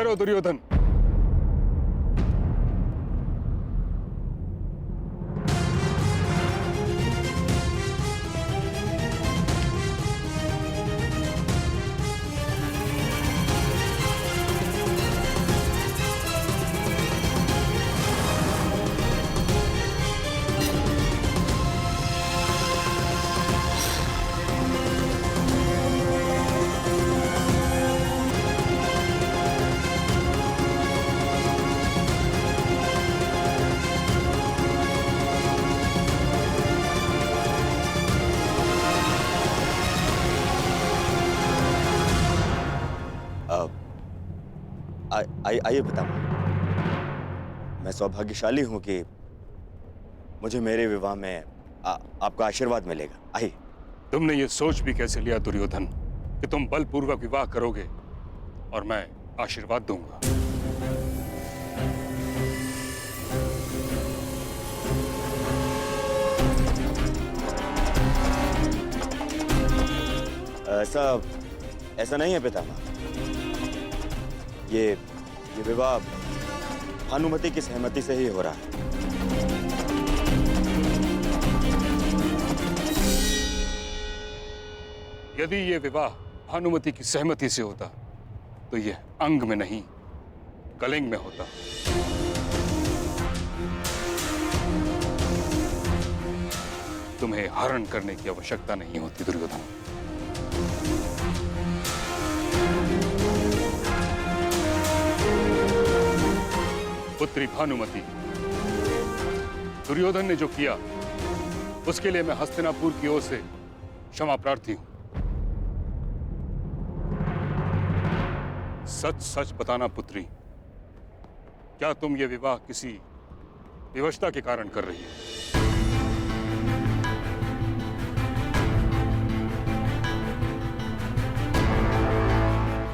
ठहरो दुर्योधन। आइए पितामह, मैं सौभाग्यशाली हूं कि मुझे मेरे विवाह में आपका आशीर्वाद मिलेगा। आइए। तुमने ये सोच भी कैसे लिया दुर्योधन कि तुम बलपूर्वक विवाह करोगे और मैं आशीर्वाद दूंगा? ऐसा नहीं है पितामह। ये विवाह भानुमति की सहमति से ही हो रहा है। यदि ये विवाह भानुमति की सहमति से होता तो ये अंग में नहीं कलिंग में होता। तुम्हें हरण करने की आवश्यकता नहीं होती दुर्योधन। पुत्री भानुमति, दुर्योधन ने जो किया उसके लिए मैं हस्तिनापुर की ओर से क्षमा प्रार्थी हूं। सच सच बताना पुत्री, क्या तुम ये विवाह किसी विवशता के कारण कर रही है?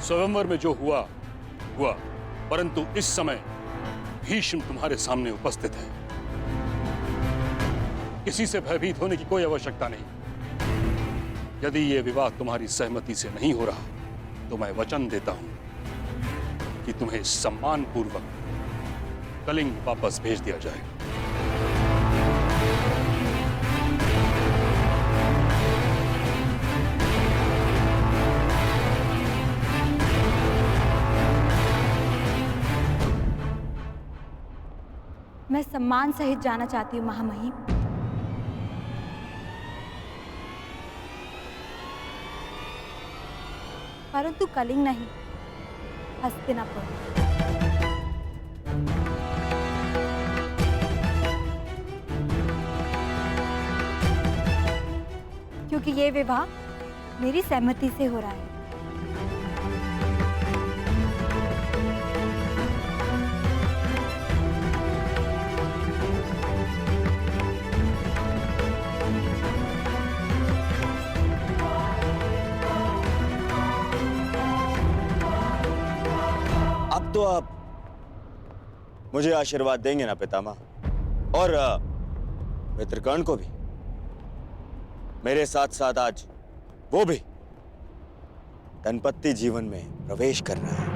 स्वयंवर में जो हुआ हुआ, परंतु इस समय भीष्म तुम्हारे सामने उपस्थित है। किसी से भयभीत होने की कोई आवश्यकता नहीं। यदि यह विवाह तुम्हारी सहमति से नहीं हो रहा तो मैं वचन देता हूं कि तुम्हें सम्मानपूर्वक कलिंग वापस भेज दिया जाएगा। मैं सम्मान सहित जाना चाहती हूँ महामहिम। परंतु कलिंग नहीं, हस्तिनापुर। क्योंकि ये विवाह मेरी सहमति से हो रहा है। तो आप मुझे आशीर्वाद देंगे ना पितामह, और मित्रकर्ण को भी। मेरे साथ साथ आज वो भी दंपत्ति जीवन में प्रवेश कर रहा है।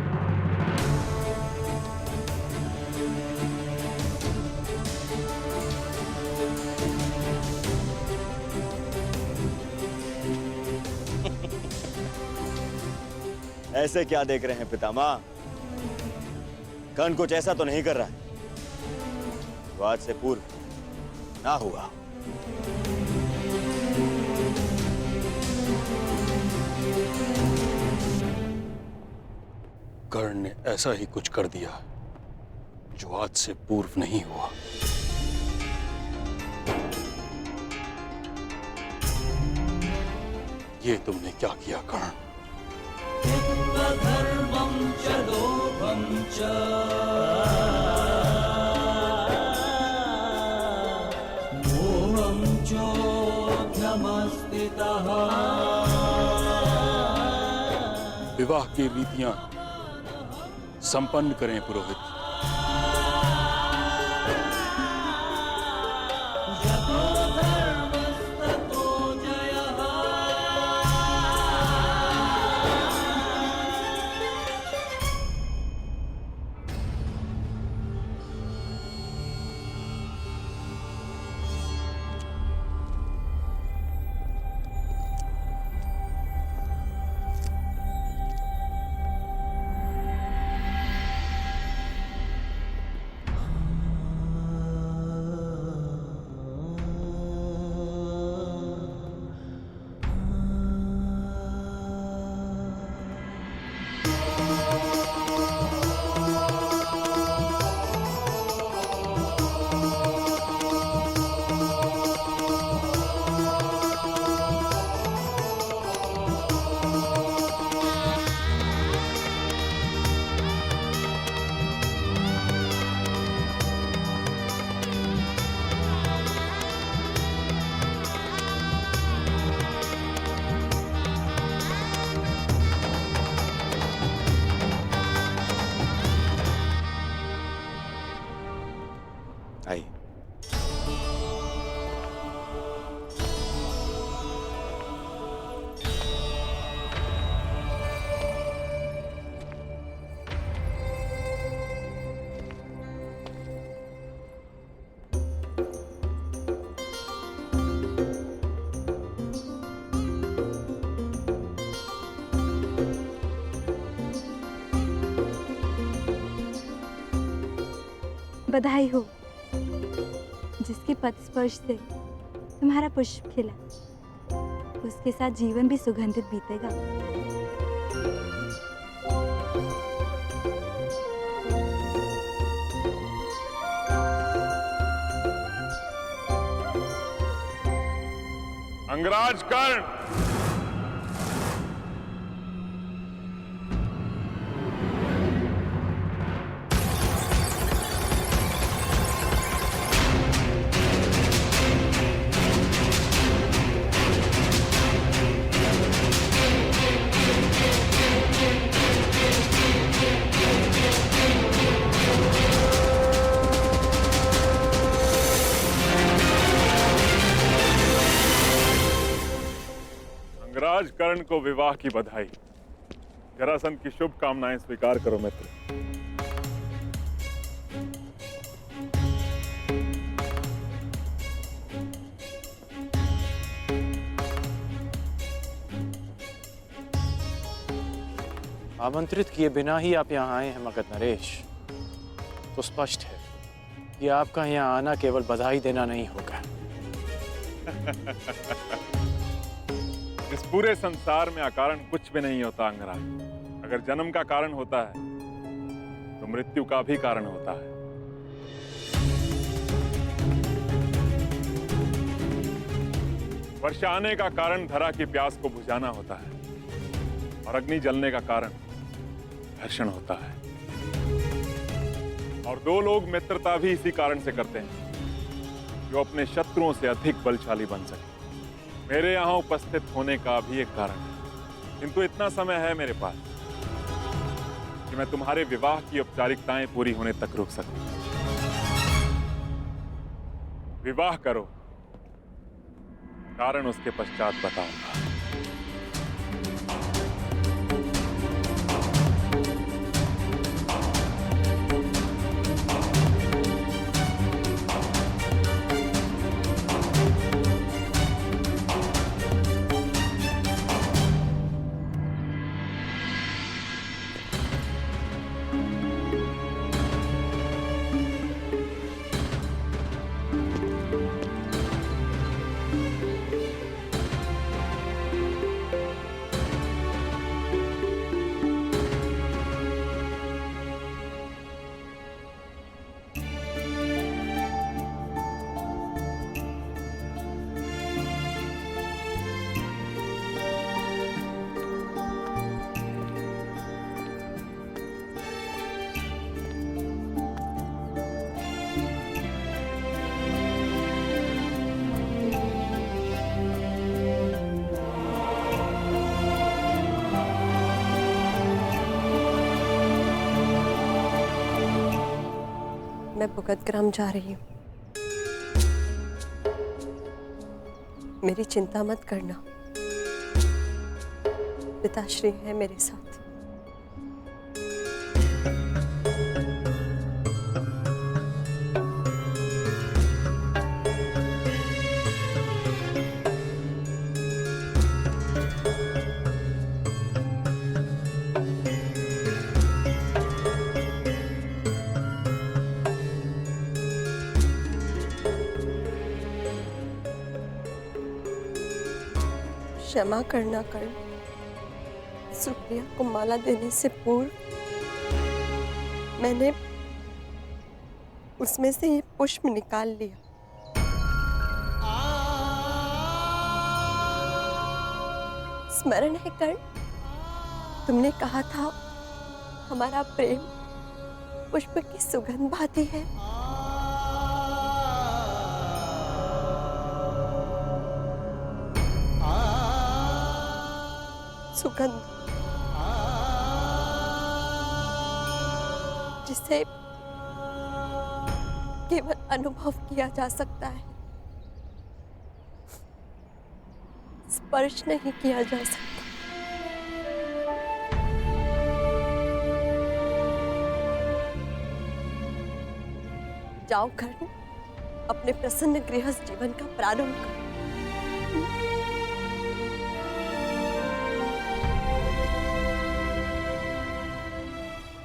ऐसे क्या देख रहे हैं पितामह? कर्ण कुछ ऐसा तो नहीं कर रहा है जो आज से पूर्व ना हुआ। कर्ण ने ऐसा ही कुछ कर दिया जो आज से पूर्व नहीं हुआ। ये तुमने क्या किया कर्ण? धर्मं च लोभं च मोहं चोऽध्यमस्थितः। विवाह की रीतियां संपन्न करें पुरोहित। आइए। बधाई हो, जिसके पद स्पर्श से तुम्हारा पुष्प खिला, उसके साथ जीवन भी सुगंधित बीतेगा। अंगराज कर्ण, अंगराज कर्ण को विवाह की बधाई। जरासंध की शुभकामनाएं स्वीकार करो मित्र। आमंत्रित किए बिना ही आप यहाँ आए हैं मगध नरेश, तो स्पष्ट है कि आपका यहाँ आना केवल बधाई देना नहीं होगा। इस पूरे संसार में अकारण कुछ भी नहीं होता अंगराज। अगर जन्म का कारण होता है तो मृत्यु का भी कारण होता है। वर्षा आने का कारण धरा की प्यास को बुझाना होता है और अग्नि जलने का कारण घर्षण होता है। और दो लोग मित्रता भी इसी कारण से करते हैं, जो अपने शत्रुओं से अधिक बलशाली बन सके। मेरे यहां उपस्थित होने का भी एक कारण है, किंतु इतना समय है मेरे पास कि मैं तुम्हारे विवाह की औपचारिकताएं पूरी होने तक रुक सकूं। विवाह करो, कारण उसके पश्चात बताऊंगा। मैं भुगतग्राम जा रही हूँ। मेरी चिंता मत करना, पिताश्री है मेरे साथ। क्षमा करना कर्ण। सुप्रिया को माला देने से पूर्व मैंने उसमें से ये पुष्प निकाल लिया। स्मरण है कर्ण, तुमने कहा था हमारा प्रेम पुष्प की सुगंध भाती है। सुगंध जिसे केवल अनुभव किया जा सकता है, स्पर्श नहीं किया जा सकता। जाओ कर्ण, अपने प्रसन्न गृहस्थ जीवन का प्रारंभ करो।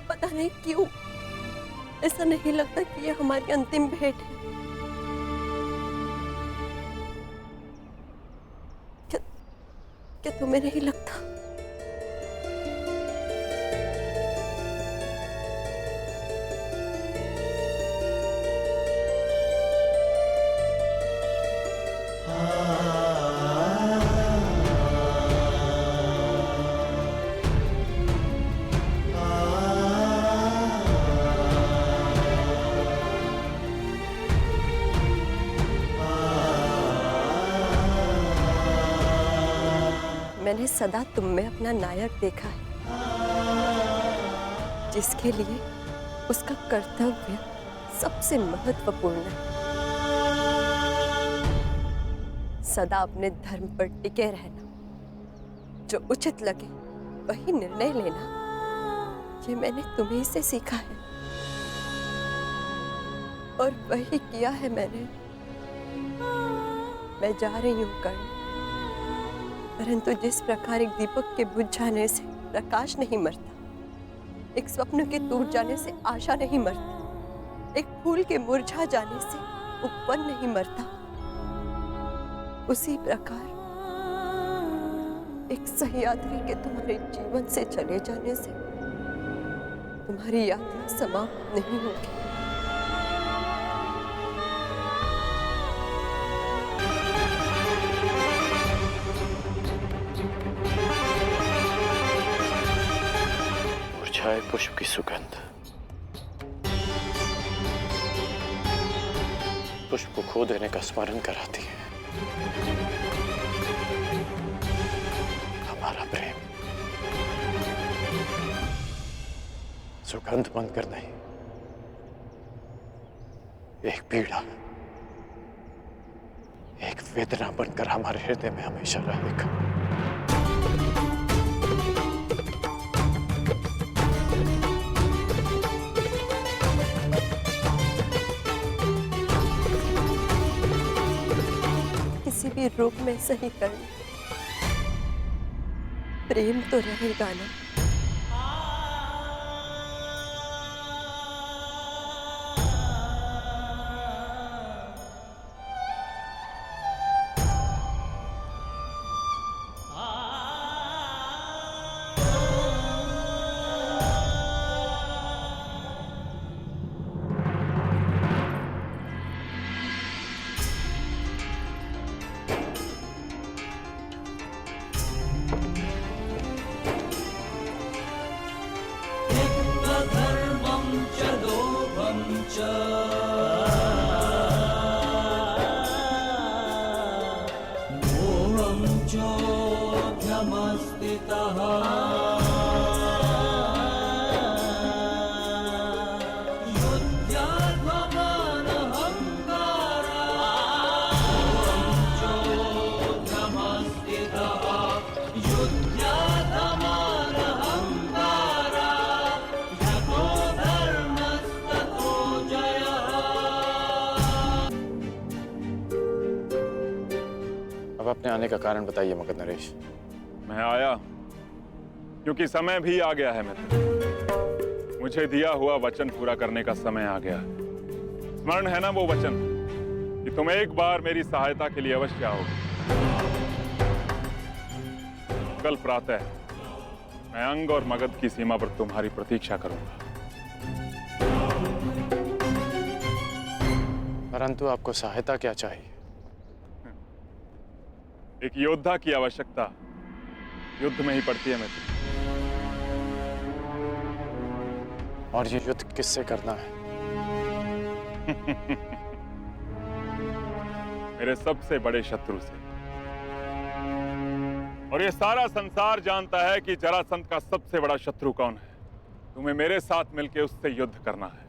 पता नहीं क्यों ऐसा नहीं लगता कि ये हमारी अंतिम भेंट है। क्या तुम्हें नहीं लगता? मैंने सदा तुम में अपना नायक देखा है, जिसके लिए उसका कर्तव्य सबसे महत्वपूर्ण है। सदा अपने धर्म पर टिके रहना, जो उचित लगे वही निर्णय लेना, ये मैंने तुम्हीं से सीखा है और वही किया है मैंने। मैं जा रही हूँ कर्ण, परंतु जिस प्रकार एक दीपक के बुझ जाने से प्रकाश नहीं मरता, एक स्वप्न के टूट जाने से आशा नहीं मरती, एक फूल के मुरझा जाने से उपवन नहीं मरता, उसी प्रकार एक सहयात्री के तुम्हारे जीवन से चले जाने से तुम्हारी यात्रा समाप्त नहीं होगी। मुरझाए पुष्प की सुगंध पुष्प को खो देने का स्मरण कराती है। हमारा प्रेम सुगंध बनकर नहीं, एक पीड़ा, एक वेदना बनकर हमारे हृदय में हमेशा रहेगा। किसी भी रूप में सही करना, प्रेम तो रहेगा ना। धर्मं च लोभं च मोहं चोऽभ्यमस्थितः अब अपने आने का कारण बताइए मगध नरेश। मैं आया क्योंकि समय भी आ गया है मित्र। मुझे दिया हुआ वचन पूरा करने का समय आ गया। स्मरण है ना वो वचन कि तुम एक बार मेरी सहायता के लिए अवश्य आओगे। कल प्रातः मैं अंग और मगध की सीमा पर तुम्हारी प्रतीक्षा करूंगा। परंतु आपको सहायता क्या चाहिए? एक योद्धा की आवश्यकता युद्ध में ही पड़ती है मित्र। और ये युद्ध किससे करना है? मेरे सबसे बड़े शत्रु से। और ये सारा संसार जानता है कि जरासंध का सबसे बड़ा शत्रु कौन है। तुम्हें मेरे साथ मिलकर उससे युद्ध करना है।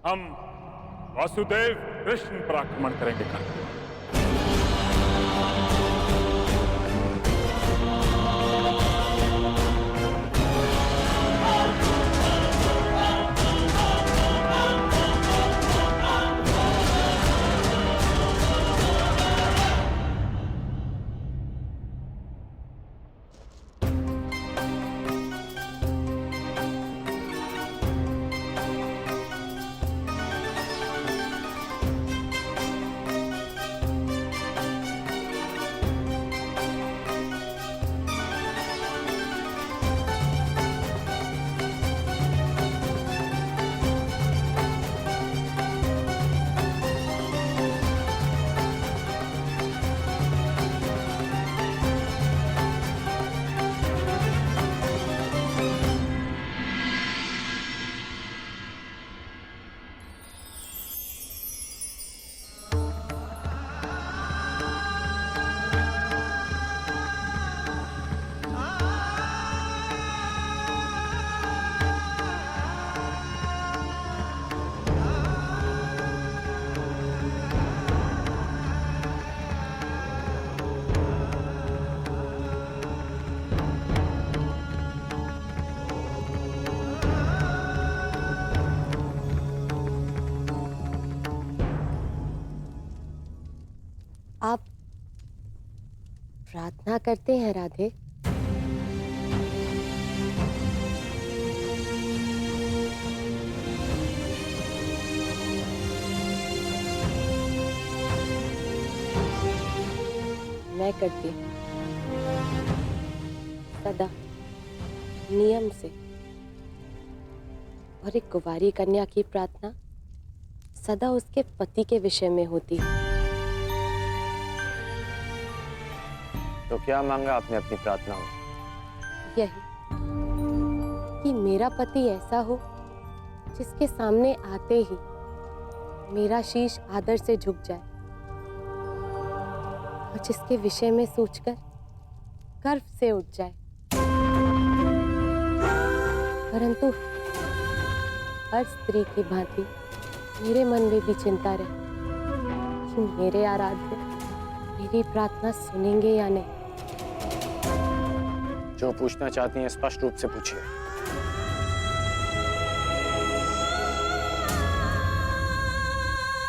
हम वासुदेव कृष्ण पर आक्रमण करेंगे कल। आप प्रार्थना करते हैं राधे? मैं करती हूँ सदा नियम से। और एक कुंवारी कन्या की प्रार्थना सदा उसके पति के विषय में होती है। तो क्या मांगा आपने अपनी प्रार्थना में? यही कि मेरा पति ऐसा हो जिसके सामने आते ही मेरा शीश आदर से झुक जाए और जिसके विषय में सोचकर गर्व से उठ जाए। परंतु हर स्त्री की भांति मेरे मन में भी चिंता रहे कि मेरे आराध्य मेरी प्रार्थना सुनेंगे या नहीं। जो पूछना चाहती हैं स्पष्ट रूप से पूछिए।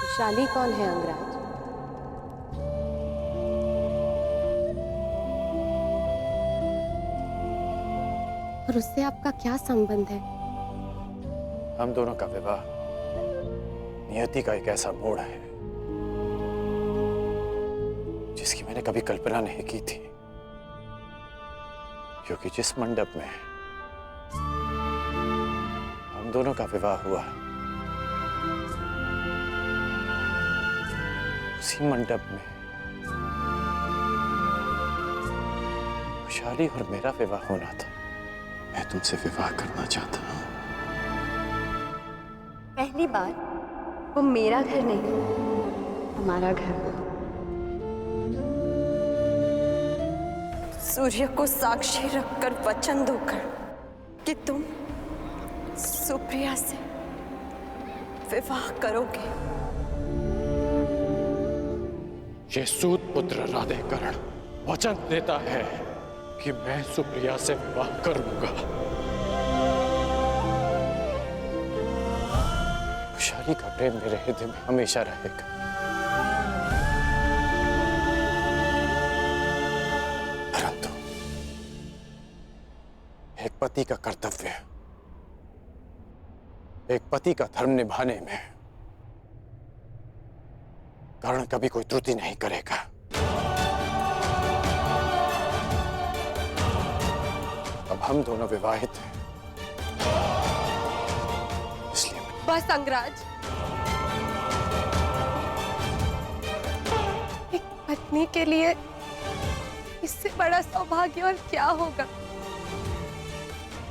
वैशाली कौन है अंगराज? और उससे आपका क्या संबंध है? हम दोनों का विवाह नियति का एक ऐसा मोड़ है जिसकी मैंने कभी कल्पना नहीं की थी। क्योंकि जिस मंडप में हम दोनों का विवाह हुआ उसी मंडप में वैशाली और मेरा विवाह होना था। मैं तुमसे विवाह करना चाहता हूं। पहली बार वो मेरा घर नहीं, हमारा घर। सूर्य को साक्षी रखकर वचन दोकर कि तुम सुप्रिया से विवाह करोगे। ये सूत पुत्र राधेकरण वचन देता है कि मैं सुप्रिया से विवाह करूंगा। वैशाली का प्रेम मेरे हृदय में हमेशा रहेगा। परंतु एक पति का कर्तव्य, एक पति का धर्म निभाने में कर्ण कभी कोई त्रुटि नहीं करेगा। अब हम दोनों विवाहित हैं, इसलिए बस अंगराज, एक पत्नी के लिए इससे बड़ा सौभाग्य और क्या होगा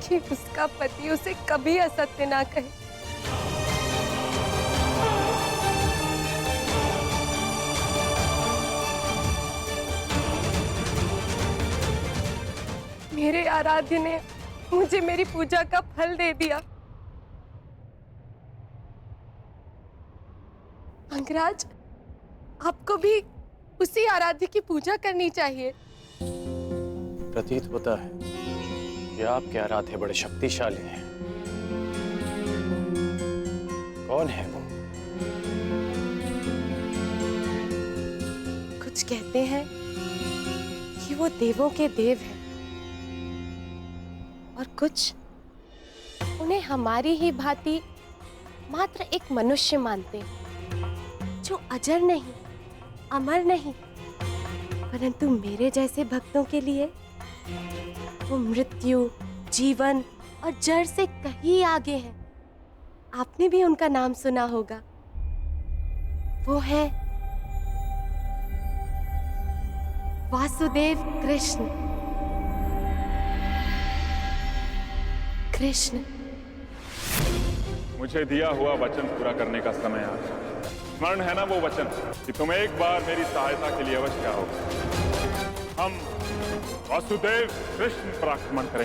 कि उसका पति उसे कभी असत्य ना कहे। मेरे आराध्य ने मुझे मेरी पूजा का फल दे दिया। अंगराज, आपको भी उसी आराध्य की पूजा करनी चाहिए। प्रतीत होता है कि आपके आराध्य बड़े शक्तिशाली हैं। कौन है वो? कुछ कहते हैं कि वो देवों के देव हैं और कुछ उन्हें हमारी ही भांति मात्र एक मनुष्य मानते हैं, जो अजर नहीं, अमर नहीं, परंतु मेरे जैसे भक्तों के लिए वो मृत्यु, जीवन और जड़ से कहीं आगे है। आपने भी उनका नाम सुना होगा। वो है वासुदेव कृष्ण। कृष्ण, मुझे दिया हुआ वचन पूरा करने का समय आ गया। स्मरण है ना वो वचन कि तुम एक बार मेरी सहायता के लिए अवश्य आओगे। हम वासुदेव कृष्ण पर आक्रमण करेंगे।